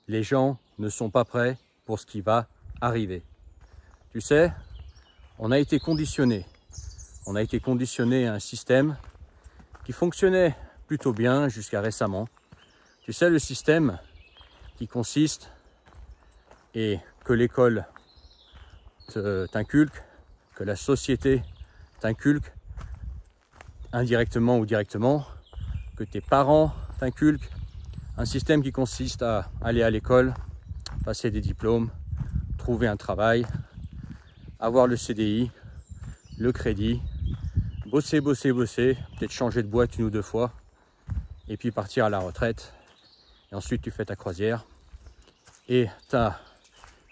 les gens ne sont pas prêts pour ce qui va arriver. Tu sais, on a été conditionné. On a été conditionné à un système qui fonctionnait plutôt bien jusqu'à récemment. Tu sais, le système qui consiste et que l'école t'inculque, que la société t'inculque, indirectement ou directement, que tes parents t'inculquent, un système qui consiste à aller à l'école, passer des diplômes, trouver un travail, avoir le CDI, le crédit, bosser, peut-être changer de boîte 1 ou 2 fois, et puis partir à la retraite. Et ensuite tu fais ta croisière et tu as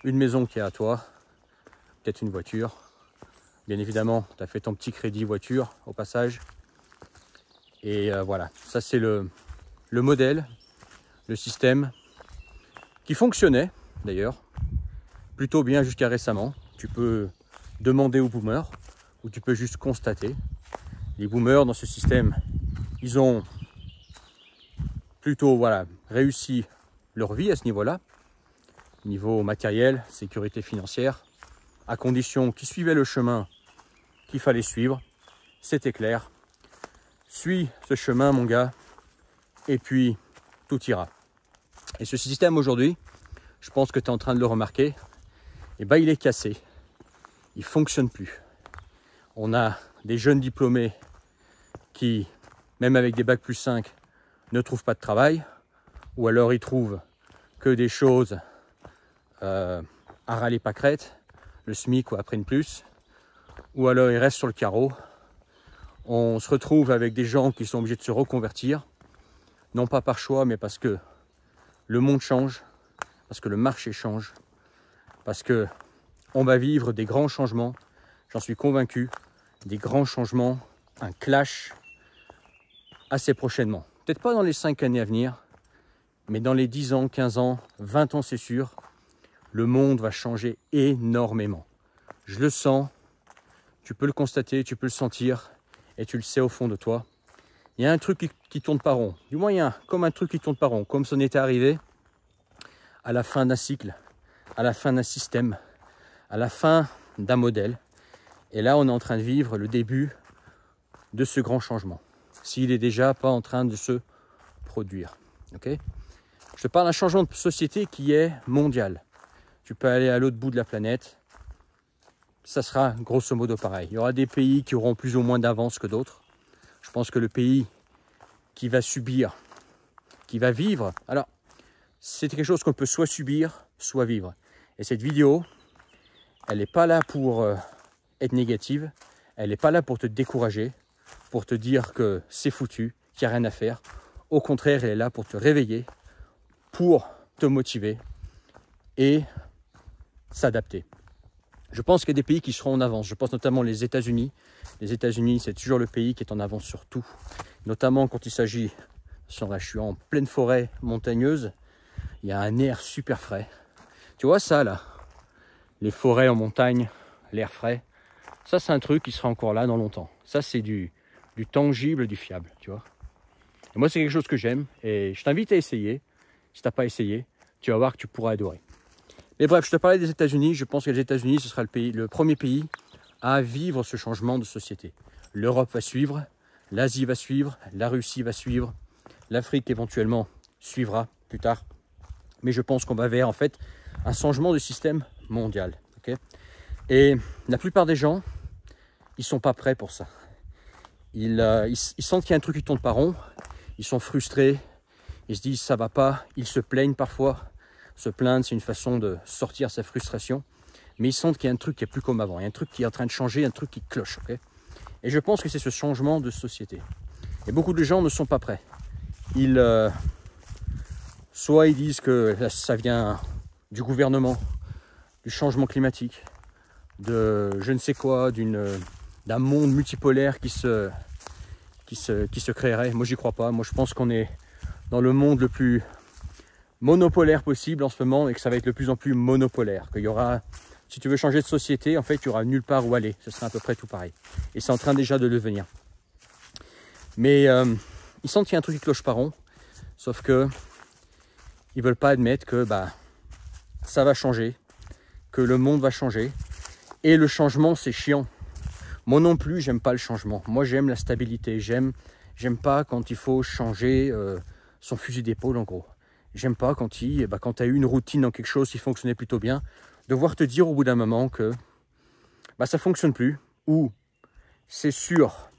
une maison qui est à toi, peut-être une voiture. Bien évidemment, tu as fait ton petit crédit voiture au passage. Et voilà, ça c'est le modèle, le système qui fonctionnait d'ailleurs plutôt bien jusqu'à récemment. Tu peux demander aux boomers ou tu peux juste constater. Les boomers dans ce système, ils ont plutôt réussi leur vie à ce niveau-là, niveau matériel, sécurité financière, à condition qu'ils suivaient le chemin qu'il fallait suivre. C'était clair. Suis ce chemin, mon gars, et puis tout ira. Et ce système aujourd'hui, je pense que tu es en train de le remarquer, et il est cassé. Il ne fonctionne plus. On a des jeunes diplômés qui, même avec des bacs +5, ne trouvent pas de travail, ou alors ils trouvent que des choses à râler pâquerette, le SMIC ou à prime plus, ou alors ils restent sur le carreau. On se retrouve avec des gens qui sont obligés de se reconvertir, non pas par choix, mais parce que le monde change, parce que le marché change, parce que on va vivre des grands changements, j'en suis convaincu, des grands changements, un clash assez prochainement. Peut-être pas dans les 5 années à venir, mais dans les 10 ans, 15 ans, 20 ans, c'est sûr, le monde va changer énormément. Je le sens, tu peux le constater, tu peux le sentir, et tu le sais au fond de toi. Il y a un truc qui tourne pas rond. Du moins, il y a comme un truc qui tourne pas rond, comme ça n'était arrivé à la fin d'un cycle, à la fin d'un système, à la fin d'un modèle. Et là, on est en train de vivre le début de ce grand changement, s'il n'est déjà pas en train de se produire. Okay, je te parle d'un changement de société qui est mondial. Tu peux aller à l'autre bout de la planète, ça sera grosso modo pareil. Il y aura des pays qui auront plus ou moins d'avance que d'autres. Je pense que le pays qui va subir, qui va vivre, alors c'est quelque chose qu'on peut soit subir, soit vivre. Et cette vidéo, elle n'est pas là pour être négative, elle n'est pas là pour te décourager, pour te dire que c'est foutu, qu'il n'y a rien à faire. Au contraire, elle est là pour te réveiller, pour te motiver et s'adapter. Je pense qu'il y a des pays qui seront en avance. Je pense notamment les États-Unis. Les États-Unis, c'est toujours le pays qui est en avance sur tout. Notamment quand il s'agit, là je suis en pleine forêt montagneuse, il y a un air super frais. Tu vois ça là, les forêts en montagne, l'air frais, ça c'est un truc qui sera encore là dans longtemps. Ça c'est du tangible, du fiable, tu vois. Et moi c'est quelque chose que j'aime et je t'invite à essayer. Si tu n'as pas essayé, tu vas voir que tu pourras adorer. Mais bref, je te parlais des États-Unis. Je pense que les États-Unis, ce sera le premier pays à vivre ce changement de société. L'Europe va suivre, l'Asie va suivre, la Russie va suivre, l'Afrique éventuellement suivra plus tard. Mais je pense qu'on va vers en fait un changement de système mondial. Okay, et la plupart des gens, ils ne sont pas prêts pour ça. Ils sentent qu'il y a un truc qui ne tourne pas rond, ils sont frustrés, ils se disent ça ne va pas, ils se plaignent parfois. Se plaindre, c'est une façon de sortir sa frustration. Mais ils sentent qu'il y a un truc qui est plus comme avant. Il y a un truc qui est en train de changer, un truc qui cloche. Okay, et je pense que c'est ce changement de société. Et beaucoup de gens ne sont pas prêts. Soit ils disent que ça vient du gouvernement, du changement climatique, de je ne sais quoi, d'un monde multipolaire qui se créerait. Moi, j'y crois pas. Moi, je pense qu'on est dans le monde le plus monopolaire possible en ce moment et que ça va être de plus en plus monopolaire. Qu'il y aura, si tu veux changer de société, en fait, il y aura nulle part où aller. Ce sera à peu près tout pareil. Et c'est en train déjà de le devenir. Mais ils sentent qu'il y a un truc qui cloche pas rond. Sauf que ils veulent pas admettre que ça va changer, que le monde va changer. Et le changement, c'est chiant. Moi non plus, j'aime pas le changement. Moi, j'aime la stabilité. J'aime pas quand il faut changer son fusil d'épaule, en gros. J'aime pas quand tu as eu une routine dans quelque chose qui fonctionnait plutôt bien, devoir te dire au bout d'un moment que ça fonctionne plus, ou c'est sur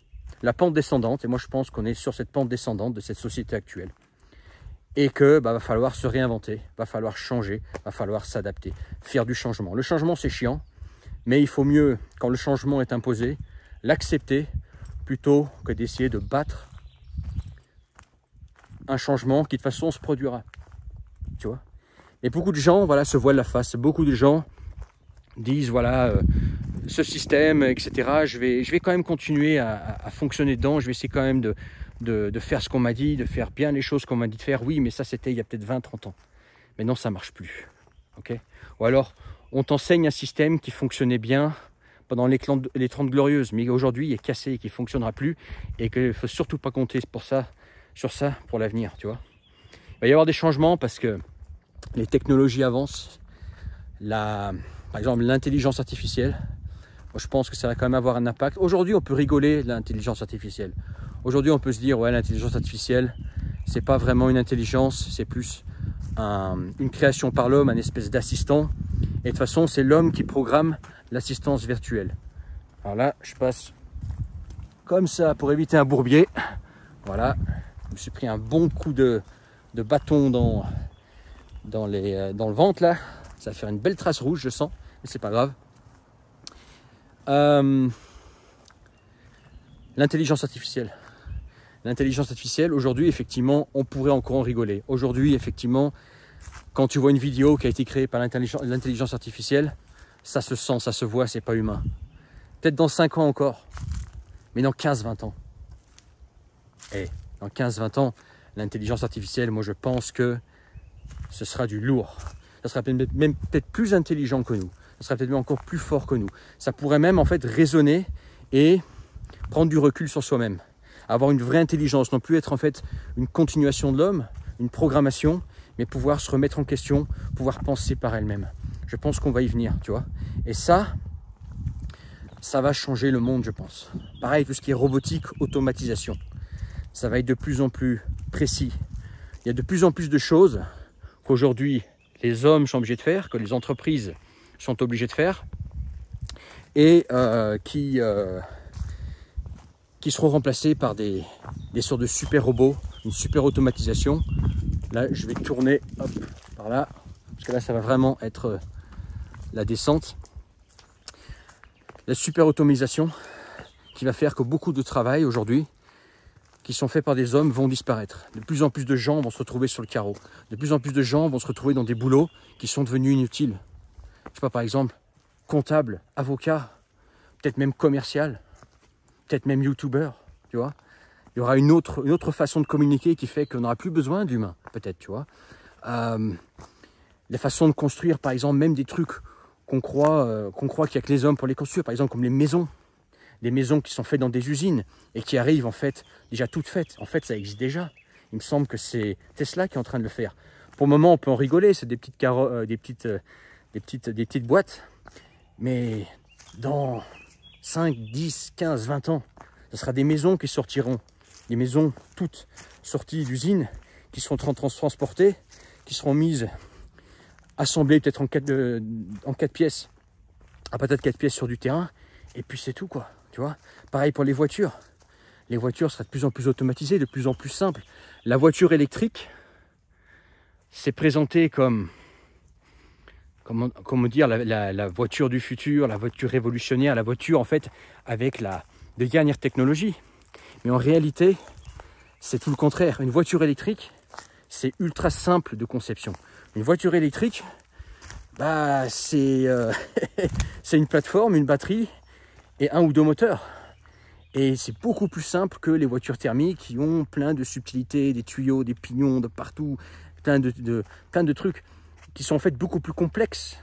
la pente descendante. Et moi, je pense qu'on est sur cette pente descendante de cette société actuelle. Et que va falloir se réinventer, va falloir changer, va falloir s'adapter, faire du changement. Le changement, c'est chiant, mais il faut mieux, quand le changement est imposé, l'accepter plutôt que d'essayer de battre un changement qui de toute façon se produira. Tu vois. Et beaucoup de gens se voilent la face. Beaucoup de gens disent ce système, etc. Je vais quand même continuer à fonctionner dedans. Je vais essayer quand même de faire ce qu'on m'a dit, de faire bien les choses qu'on m'a dit de faire. Oui, mais ça, c'était il y a peut-être 20-30 ans. Mais non, ça ne marche plus. Okay, ou alors, on t'enseigne un système qui fonctionnait bien pendant les 30 glorieuses, mais aujourd'hui, il est cassé et qui ne fonctionnera plus. Et qu'il ne faut surtout pas compter sur ça pour l'avenir. Tu vois. Il va y avoir des changements parce que les technologies avancent. Par exemple, l'intelligence artificielle. Moi, je pense que ça va quand même avoir un impact. Aujourd'hui, on peut rigoler de l'intelligence artificielle. Aujourd'hui, on peut se dire, ouais, l'intelligence artificielle, c'est pas vraiment une intelligence, c'est plus une création par l'homme, un espèce d'assistant. Et de toute façon, c'est l'homme qui programme l'assistance virtuelle. Alors là, je passe comme ça pour éviter un bourbier. Voilà, je me suis pris un bon coup de bâton dans le ventre là. Ça va faire une belle trace rouge, je sens, mais c'est pas grave. L'intelligence artificielle. L'intelligence artificielle, aujourd'hui, effectivement, on pourrait encore en rigoler. Aujourd'hui, effectivement, quand tu vois une vidéo qui a été créée par l'intelligence artificielle, ça se sent, ça se voit, c'est pas humain. Peut-être dans 5 ans encore, mais dans 15-20 ans. Et dans 15-20 ans, l'intelligence artificielle, moi je pense que ce sera du lourd. Ça sera même peut-être plus intelligent que nous. Ça sera peut-être même encore plus fort que nous. Ça pourrait même en fait raisonner et prendre du recul sur soi-même. Avoir une vraie intelligence, non plus être en fait une continuation de l'homme, une programmation, mais pouvoir se remettre en question, pouvoir penser par elle-même. Je pense qu'on va y venir, tu vois. Et ça va changer le monde, je pense. Pareil, tout ce qui est robotique, automatisation. Ça va être de plus en plus précis. Il y a de plus en plus de choses qu'aujourd'hui les hommes sont obligés de faire, que les entreprises sont obligées de faire, et qui seront remplacés par des sortes de super robots, une super automatisation. Là, je vais tourner par là, parce que là, ça va vraiment être la descente. La super automatisation qui va faire que beaucoup de travail aujourd'hui, qui sont faits par des hommes, vont disparaître. De plus en plus de gens vont se retrouver sur le carreau. De plus en plus de gens vont se retrouver dans des boulots qui sont devenus inutiles. Je sais pas, par exemple, comptable, avocat, peut-être même commercial, peut-être même youtubeur, tu vois. Il y aura une autre façon de communiquer qui fait qu'on n'aura plus besoin d'humains, peut-être, tu vois. La façon de construire, par exemple, même des trucs qu'on croit qu'il n'y a que les hommes pour les construire, par exemple, comme les maisons. Des maisons qui sont faites dans des usines et qui arrivent, en fait, déjà toutes faites. En fait, ça existe déjà. Il me semble que c'est Tesla qui est en train de le faire. Pour le moment, on peut en rigoler, c'est des petites boîtes. Mais dans 5, 10, 15, 20 ans, ce sera des maisons qui sortiront. Des maisons toutes sorties d'usines, qui seront transportées, qui seront mises, assemblées peut-être en 4 pièces, à peut-être 4 pièces sur du terrain, et puis c'est tout, quoi. Tu vois, pareil pour les voitures. Les voitures seraient de plus en plus automatisées, de plus en plus simples. La voiture électrique, c'est présenté comme comment dire, la voiture du futur, la voiture révolutionnaire, la voiture en fait avec de dernières technologies. Mais en réalité, c'est tout le contraire. Une voiture électrique, c'est ultra simple de conception. Une voiture électrique, c'est une plateforme, une batterie et 1 ou 2 moteurs. Et c'est beaucoup plus simple que les voitures thermiques qui ont plein de subtilités, des tuyaux, des pignons de partout, plein de trucs qui sont en fait beaucoup plus complexes.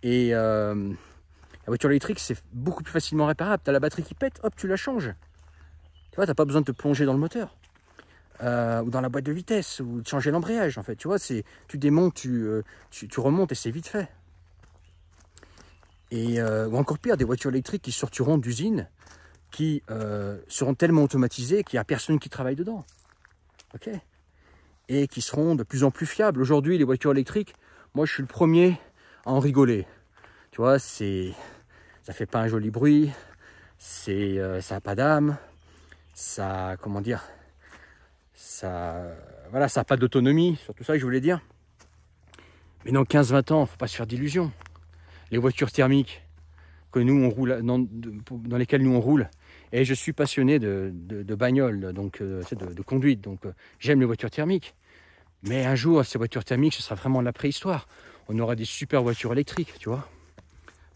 Et la voiture électrique, c'est beaucoup plus facilement réparable. Tu as la batterie qui pète, hop, tu la changes. Tu vois, tu n'as pas besoin de te plonger dans le moteur. ou dans la boîte de vitesse, ou de changer l'embrayage, en fait. Tu vois, tu démontes, tu remontes et c'est vite fait. Et, ou encore pire, des voitures électriques qui sortiront d'usines, qui seront tellement automatisées qu'il n'y a personne qui travaille dedans. Ok. Et qui seront de plus en plus fiables. Aujourd'hui, les voitures électriques, moi je suis le premier à en rigoler. Tu vois, ça fait pas un joli bruit, ça n'a pas d'âme, ça, comment dire, voilà, ça n'a pas d'autonomie, surtout ça que je voulais dire. Mais dans 15-20 ans, il ne faut pas se faire d'illusions. Les voitures thermiques que nous on roule, dans lesquelles nous on roule, et je suis passionné de bagnole, donc de conduite, donc j'aime les voitures thermiques. Mais un jour, ces voitures thermiques, ce sera vraiment la préhistoire. On aura des super voitures électriques, tu vois.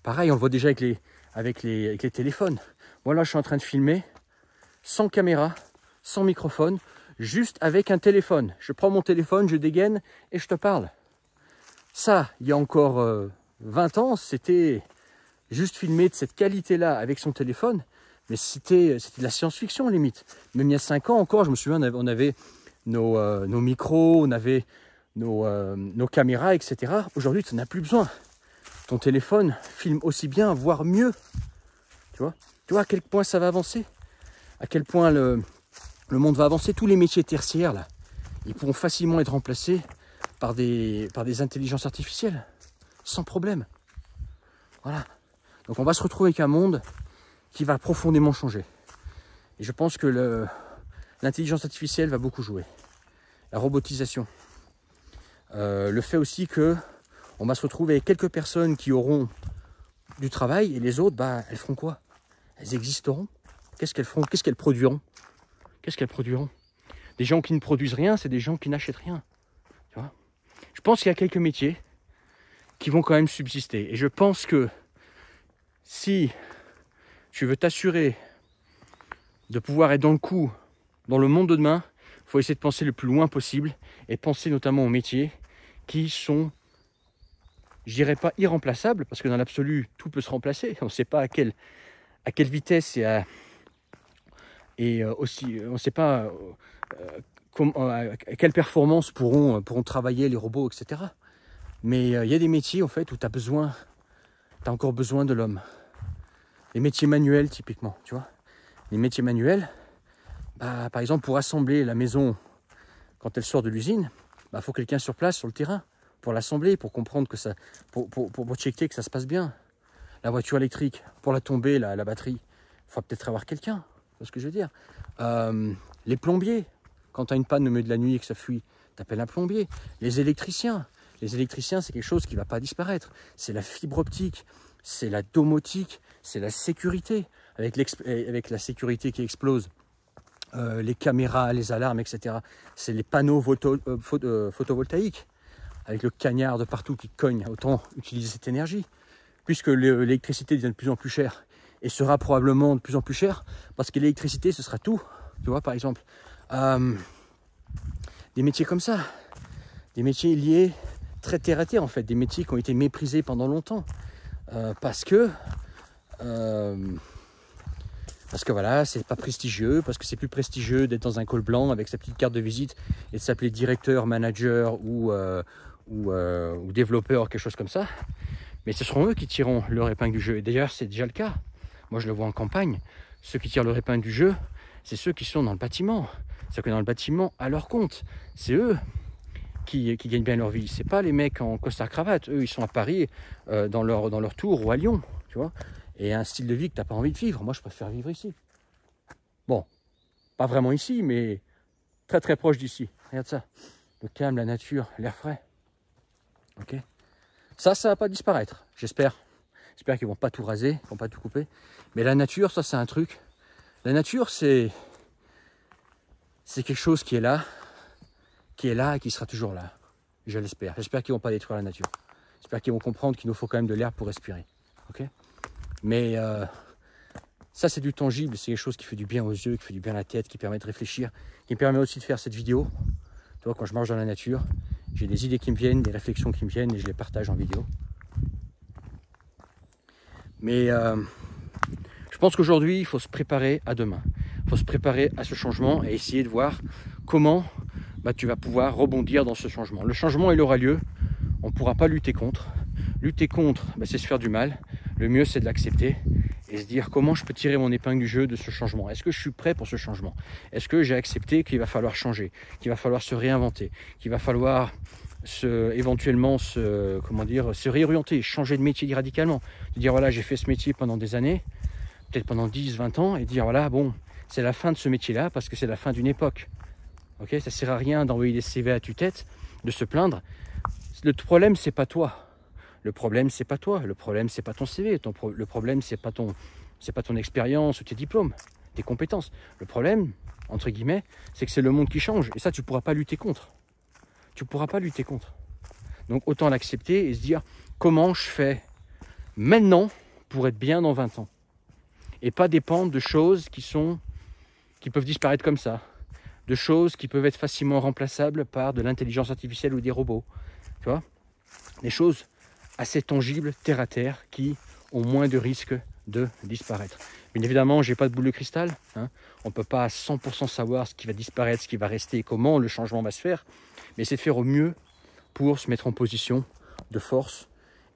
Pareil, on le voit déjà avec les téléphones. Moi, là, je suis en train de filmer sans caméra, sans microphone, juste avec un téléphone. Je prends mon téléphone, je dégaine et je te parle. Ça, il y a encore 20 ans, c'était juste filmer de cette qualité-là avec son téléphone. Mais c'était de la science-fiction, limite. Même il y a 5 ans encore, je me souviens, on avait nos micros, on avait nos caméras, etc. Aujourd'hui, tu n'en as plus besoin. Ton téléphone filme aussi bien, voire mieux. Tu vois à quel point ça va avancer, à quel point le monde va avancer. Tous les métiers tertiaires, là, ils pourront facilement être remplacés par des intelligences artificielles, sans problème. Voilà. Donc on va se retrouver avec un monde qui va profondément changer. Et je pense que l'intelligence artificielle va beaucoup jouer. La robotisation. Le fait aussi que on va se retrouver avec quelques personnes qui auront du travail et les autres, bah, elles feront quoi? Elles existeront. Qu'est-ce qu'elles feront? Qu'est-ce qu'elles produiront? Qu'est-ce qu'elles produiront? Des gens qui ne produisent rien, c'est des gens qui n'achètent rien. Tu vois? Je pense qu'il y a quelques métiers qui vont quand même subsister. Et je pense que si tu veux t'assurer de pouvoir être dans le coup, dans le monde de demain, il faut essayer de penser le plus loin possible et penser notamment aux métiers qui sont, je dirais pas irremplaçables, parce que dans l'absolu, tout peut se remplacer. On ne sait pas à quelle vitesse et aussi, on ne sait pas à quelle performance pourront travailler les robots, etc. Mais il y a des métiers en fait où tu as encore besoin de l'homme. Les métiers manuels typiquement, tu vois. Les métiers manuels, bah, par exemple pour assembler la maison quand elle sort de l'usine, bah, faut quelqu'un sur place, sur le terrain, pour l'assembler, pour comprendre que ça, pour checker que ça se passe bien. La voiture électrique, pour la tomber, la batterie, il faut peut-être avoir quelqu'un, c'est ce que je veux dire. Les plombiers, quand tu as une panne au milieu de la nuit et que ça fuit, tu appelles un plombier. Les électriciens, c'est quelque chose qui ne va pas disparaître. C'est la fibre optique, c'est la domotique, c'est la sécurité. Avec la sécurité qui explose, les caméras, les alarmes, etc. C'est les panneaux photovoltaïques, avec le cagnard de partout qui cogne. Autant utiliser cette énergie, puisque l'électricité devient de plus en plus chère et sera probablement de plus en plus chère, parce que l'électricité, ce sera tout. Tu vois, par exemple, des métiers comme ça, des métiers liés très terre à terre, en fait, des métiers qui ont été méprisés pendant longtemps, parce que voilà, c'est pas prestigieux, parce que c'est plus prestigieux d'être dans un col blanc avec sa petite carte de visite et de s'appeler directeur, manager ou développeur, quelque chose comme ça. Mais ce seront eux qui tireront leur épingle du jeu. Et d'ailleurs, c'est déjà le cas. Moi, je le vois en campagne. Ceux qui tirent leur épingle du jeu, c'est ceux qui sont dans le bâtiment. C'est-à-dire que dans le bâtiment, à leur compte, c'est eux qui gagnent bien leur vie. C'est pas les mecs en costard-cravate. Eux, ils sont à Paris, dans leur tour, ou à Lyon, tu vois. Et un style de vie que tu n'as pas envie de vivre. Moi, je préfère vivre ici. Bon, pas vraiment ici, mais très très proche d'ici. Regarde ça. Le calme, la nature, l'air frais. Ok. Ça va pas disparaître, j'espère. J'espère qu'ils vont pas tout raser, qu'ils vont pas tout couper. Mais la nature, ça c'est un truc. La nature, c'est quelque chose qui est là et qui sera toujours là. Je l'espère. J'espère qu'ils vont pas détruire la nature. J'espère qu'ils vont comprendre qu'il nous faut quand même de l'air pour respirer. Ok. Mais ça, c'est du tangible, c'est quelque chose qui fait du bien aux yeux, qui fait du bien à la tête, qui permet de réfléchir, qui me permet aussi de faire cette vidéo. Tu vois, quand je marche dans la nature, j'ai des idées qui me viennent, des réflexions qui me viennent et je les partage en vidéo. Mais je pense qu'aujourd'hui, il faut se préparer à demain. Il faut se préparer à ce changement et essayer de voir comment tu vas pouvoir rebondir dans ce changement. Le changement, il aura lieu, on ne pourra pas lutter contre. Lutter contre, c'est se faire du mal. Le mieux, c'est de l'accepter et se dire comment je peux tirer mon épingle du jeu de ce changement. Est-ce que je suis prêt pour ce changement? Est-ce que j'ai accepté qu'il va falloir changer, qu'il va falloir se réinventer, qu'il va falloir éventuellement se réorienter, changer de métier radicalement. De dire voilà, j'ai fait ce métier pendant des années, peut-être pendant 10, 20 ans, et dire voilà, bon, c'est la fin de ce métier-là parce que c'est la fin d'une époque. Ok, ça ne sert à rien d'envoyer des CV à tue-tête, de se plaindre. Le problème, c'est pas toi. Le problème, c'est pas toi. Le problème, c'est pas ton CV. Le problème, c'est pas ton expérience ou tes diplômes, tes compétences. Le problème, entre guillemets, c'est que c'est le monde qui change. Et ça, tu ne pourras pas lutter contre. Tu ne pourras pas lutter contre. Donc, autant l'accepter et se dire comment je fais maintenant pour être bien dans 20 ans. Et pas dépendre de choses qui peuvent disparaître comme ça. De choses qui peuvent être facilement remplaçables par de l'intelligence artificielle ou des robots. Tu vois? Des choses assez tangibles, terre à terre, qui ont moins de risques de disparaître. Bien évidemment, je n'ai pas de boule de cristal. On ne peut pas à 100% savoir ce qui va disparaître, ce qui va rester, comment le changement va se faire. Mais c'est de faire au mieux pour se mettre en position de force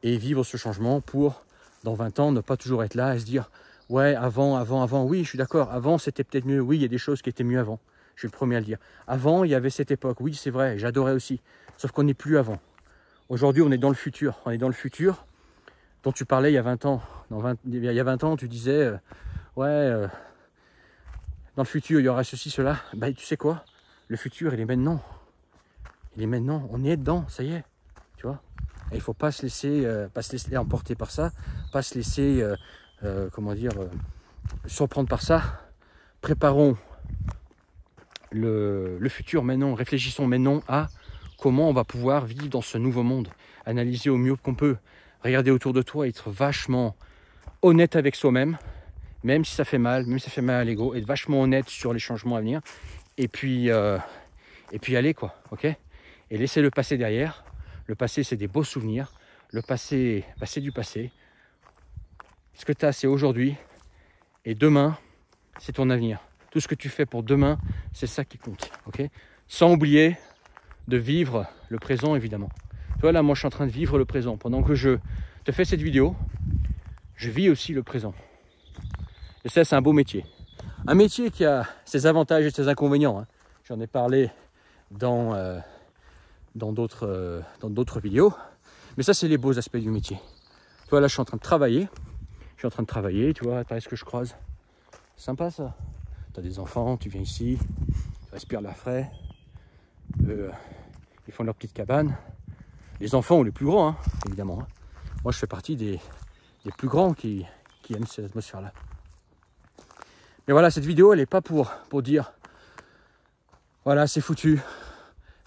et vivre ce changement pour, dans 20 ans, ne pas toujours être là et se dire « Ouais, avant, oui, je suis d'accord, avant c'était peut-être mieux, oui, il y a des choses qui étaient mieux avant. » Je suis le premier à le dire. Avant, il y avait cette époque, oui, c'est vrai, j'adorais aussi. Sauf qu'on n'est plus avant. Aujourd'hui, on est dans le futur. On est dans le futur dont tu parlais il y a 20 ans. Il y a 20 ans, tu disais dans le futur, il y aura ceci, cela. Tu sais quoi? Le futur, il est maintenant. Il est maintenant. On y est dedans, ça y est. Tu vois? Et il ne faut pas se laisser emporter par ça, pas se laisser surprendre par ça. Préparons le futur maintenant. Réfléchissons maintenant à comment on va pouvoir vivre dans ce nouveau monde. Analyser au mieux qu'on peut. Regarder autour de toi, être vachement honnête avec soi-même, même si ça fait mal, même si ça fait mal à l'ego, être vachement honnête sur les changements à venir. Et puis aller quoi, ok? Et laisser le passé derrière. Le passé, c'est des beaux souvenirs. Le passé, c'est du passé. Ce que tu as, c'est aujourd'hui. Et demain, c'est ton avenir. Tout ce que tu fais pour demain, c'est ça qui compte, ok? Sans oublier de vivre le présent, évidemment. Tu vois, là, moi, je suis en train de vivre le présent. Pendant que je te fais cette vidéo, je vis aussi le présent. Et ça, c'est un beau métier. Un métier qui a ses avantages et ses inconvénients. J'en ai parlé dans d'autres vidéos. Mais ça, c'est les beaux aspects du métier. Tu vois, là, je suis en train de travailler. Tu vois, pareil ce que je croise. Sympa, ça. Tu as des enfants, tu viens ici, tu respires l'air frais. Ils font leur petite cabane. Les enfants ou les plus grands, évidemment. Moi, je fais partie des plus grands qui aiment cette atmosphère-là. Mais voilà, cette vidéo, elle n'est pas pour dire voilà, c'est foutu,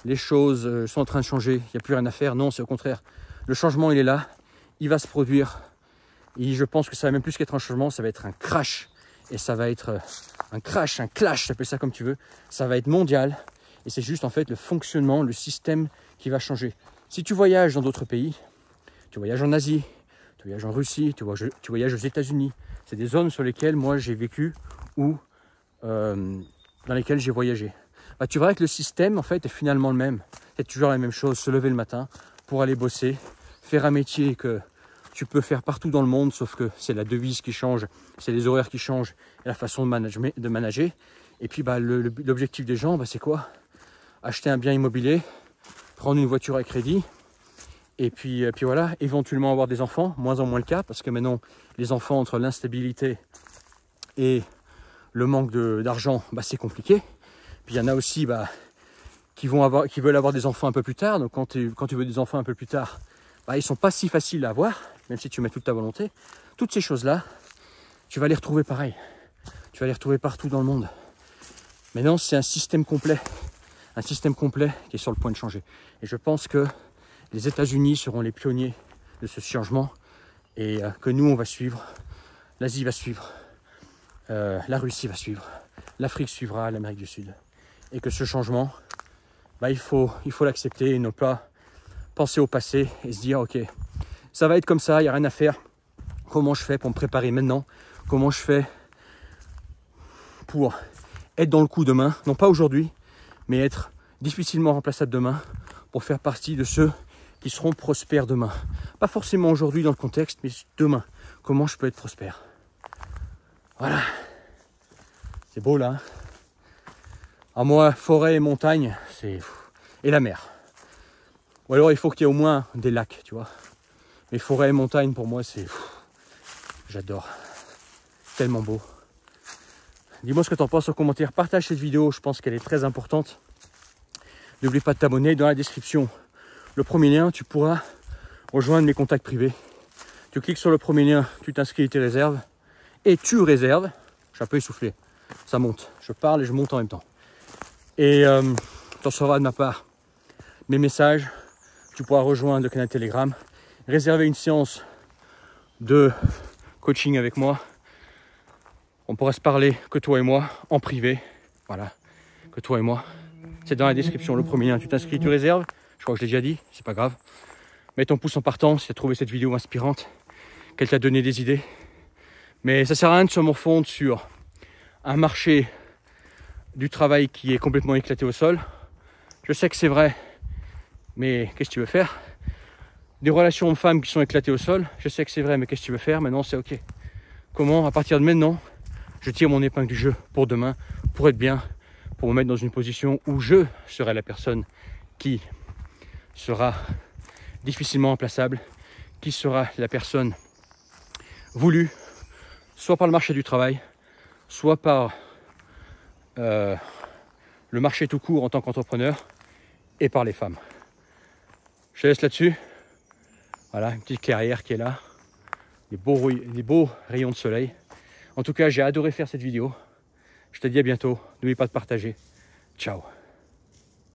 les choses sont en train de changer, il n'y a plus rien à faire. Non, c'est au contraire. Le changement, il est là, il va se produire. Et je pense que ça va même plus qu'être un changement, ça va être un crash. Et ça va être un clash, appelle ça comme tu veux. Ça va être mondial. Et c'est juste en fait le fonctionnement, le système qui va changer. Si tu voyages dans d'autres pays, tu voyages en Asie, tu voyages en Russie, tu voyages aux États-Unis. C'est des zones sur lesquelles moi j'ai vécu ou dans lesquelles j'ai voyagé. Tu verras que le système en fait est finalement le même. C'est toujours la même chose, se lever le matin pour aller bosser, faire un métier que tu peux faire partout dans le monde, sauf que c'est la devise qui change, c'est les horaires qui changent et la façon de manager. Et puis l'objectif des gens, c'est quoi? Acheter un bien immobilier, prendre une voiture à crédit, et puis voilà, éventuellement avoir des enfants, moins en moins le cas, parce que maintenant, les enfants, entre l'instabilité et le manque d'argent, c'est compliqué. Puis il y en a aussi qui veulent avoir des enfants un peu plus tard. Donc quand tu veux des enfants un peu plus tard, ils ne sont pas si faciles à avoir, même si tu mets toute ta volonté. Toutes ces choses-là, tu vas les retrouver pareil. Tu vas les retrouver partout dans le monde. Maintenant, c'est un système complet qui est sur le point de changer. Et je pense que les États-Unis seront les pionniers de ce changement et que nous, on va suivre. L'Asie va suivre. La Russie va suivre. L'Afrique suivra, l'Amérique du Sud. Et que ce changement, il faut l'accepter et ne pas penser au passé et se dire, ok, ça va être comme ça, il n'y a rien à faire. Comment je fais pour me préparer maintenant? Comment je fais pour être dans le coup demain? Non pas aujourd'hui, mais être difficilement remplaçable demain pour faire partie de ceux qui seront prospères demain. Pas forcément aujourd'hui dans le contexte, mais demain. Comment je peux être prospère? Voilà. C'est beau là. À moi, forêt et montagne, c'est... Et la mer. Ou alors il faut qu'il y ait au moins des lacs, tu vois. Mais forêt et montagne, pour moi, c'est... J'adore. Tellement beau. Dis-moi ce que tu en penses en commentaire. Partage cette vidéo, je pense qu'elle est très importante. N'oublie pas de t'abonner. Dans la description, le premier lien, tu pourras rejoindre mes contacts privés. Tu cliques sur le premier lien, tu t'inscris et tu réserves. Et tu réserves. Je suis un peu essoufflé. Ça monte. Je parle et je monte en même temps. Et tu recevras de ma part mes messages. Tu pourras rejoindre le canal Telegram. Réserver une séance de coaching avec moi. On pourra se parler que toi et moi en privé. Voilà. Que toi et moi. C'est dans la description, le premier lien. Tu t'inscris, tu réserves. Je crois que je l'ai déjà dit, c'est pas grave. Mets ton pouce en partant si tu as trouvé cette vidéo inspirante, qu'elle t'a donné des idées. Mais ça sert à rien de se morfondre sur un marché du travail qui est complètement éclaté au sol. Je sais que c'est vrai, mais qu'est-ce que tu veux faire? Des relations hommes-femmes qui sont éclatées au sol. Je sais que c'est vrai, mais qu'est-ce que tu veux faire? Maintenant, c'est ok. Comment, à partir de maintenant, je tire mon épingle du jeu pour demain, pour être bien, pour me mettre dans une position où je serai la personne qui sera difficilement remplaçable, qui sera la personne voulue, soit par le marché du travail, soit par le marché tout court en tant qu'entrepreneur, et par les femmes. Je te laisse là-dessus. Voilà, une petite clairière qui est là, des beaux rayons de soleil. En tout cas, j'ai adoré faire cette vidéo. Je te dis à bientôt. N'oublie pas de partager. Ciao.